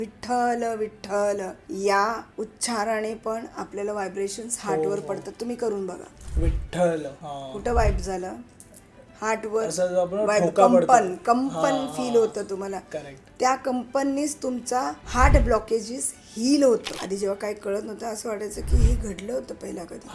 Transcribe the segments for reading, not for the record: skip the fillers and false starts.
विठ्ठल विठ्ठल या उच्चाराने पण आपल्याला व्हायब्रेशन्स हार्टवर पडतात. तुम्ही करून बघा. विठ्ठल कुठं वाईब झालं हार्टवर, कंपन कंपन फील होतं तुम्हाला. करेक्ट. त्या कंपनीच तुमचा हार्ट ब्लॉकेजेस हील होतं. आधी जेव्हा काही कळत नव्हतं असं वाटायचं की हे घडलं होतं पहिला कधी,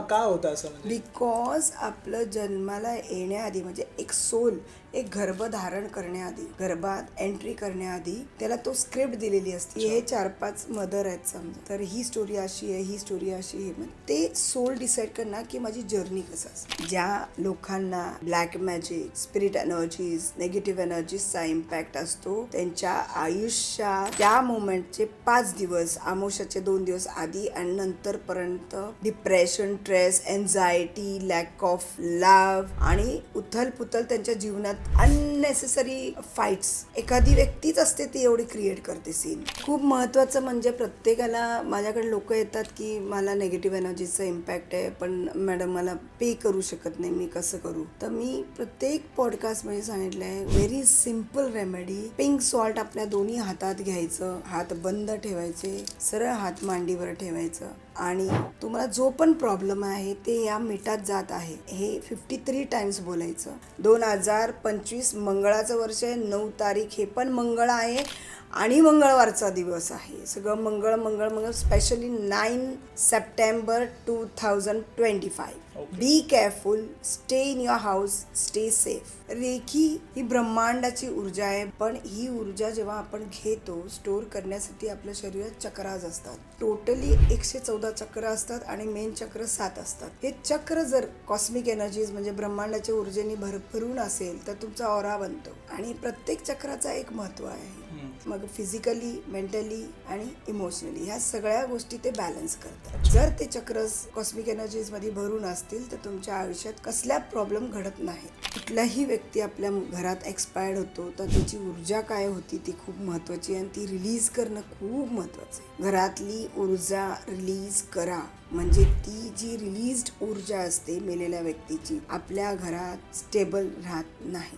का होतं असं? बिकॉज आपलं जन्माला येण्याआधी म्हणजे एक सोल एक गर्भ धारण करण्याआधी, गर्भात एंट्री करण्याआधी त्याला तो स्क्रिप्ट दिलेली असते. हे 4-5 मदर आहेत समजा, तर ही स्टोरी अशी आहे, ही स्टोरी अशी आहे. मग ते सोल डिसाईड करणार की माझी जर्नी कसं असते. ज्या लोकांना black magic, spirit energies, negative एनर्जीजचा इम्पॅक्ट असतो त्यांच्या आयुष्यात त्या मोमेंटचे 5 दिवस, आमोशाचे 2 दिवस आधी आणि नंतर पर्यंत depression, stress, anxiety, lack of love आणि उथल पुथल त्यांच्या जीवनात अननेसेसरी फाईट्स. एखादी व्यक्तीच असते ती एवढी क्रिएट करते सीन. खूप महत्त्वाचं म्हणजे प्रत्येकाला माझ्याकडे लोक येतात की मला नेगेटिव्ह एनर्जीचा इम्पॅक्ट आहे, पण मॅडम मला पे करू शकत नाही, मी कसं करू? तर मी प्रत्येक पॉडकास्टमध्ये सांगितलं आहे very simple remedy. Pink salt आपल्या दोन्ही हातात घ्यायचं, हात बंद ठेवायचे, सरळ हात मांडीवर ठेवायचं आणि तुम्हाला जो पण प्रॉब्लेम आहे ते या मिटात जात आहे हे 53 टाइम्स बोलायचं. 2025 मंगळाचं वर्ष आहे, 9 तारीख हे पण मंगळ आहे आणि मंगळवारचा दिवस आहे. सगळं मंगळ मंगळ मंगळ. Specially 9 September 2025. Be careful, stay in your house, stay safe. रेखी ही ब्रह्मांडाची ऊर्जा आहे, पण ही ऊर्जा जेव्हा आपण घेतो स्टोअर करण्यासाठी आपल्या शरीरात चक्राज असतात. टोटली 114 चक्र असतात आणि मेन चक्र 7 असतात. हे चक्र जर कॉस्मिक एनर्जीज म्हणजे ब्रह्मांडाच्या ऊर्जेने भरभरून असेल तर तुमचा ऑरा बनतो आणि प्रत्येक चक्राचा एक महत्त्व आहे. मग फिजिकली, मेंटली आणि इमोशनली ह्या सगळ्या गोष्टी ते बॅलन्स करतात. जर ते चक्र कॉस्मिक एनर्जीज मध्ये भरून असतील तर तुमच्या आयुष्यात कसल्या प्रॉब्लेम घडत नाही. कुठलाही व्यक्ती आपल्या घरात एक्सपायर्ड होतो तर त्याची ऊर्जा काय होती ती खूप महत्त्वाची आणि ती रिलीज करणं खूप महत्त्वाचं आहे. घरातली ऊर्जा रिलीज करा म्हणजे ती जी रिलीज्ड ऊर्जा असते मेलेल्या व्यक्तीची आपल्या घरात स्टेबल राहत नाही.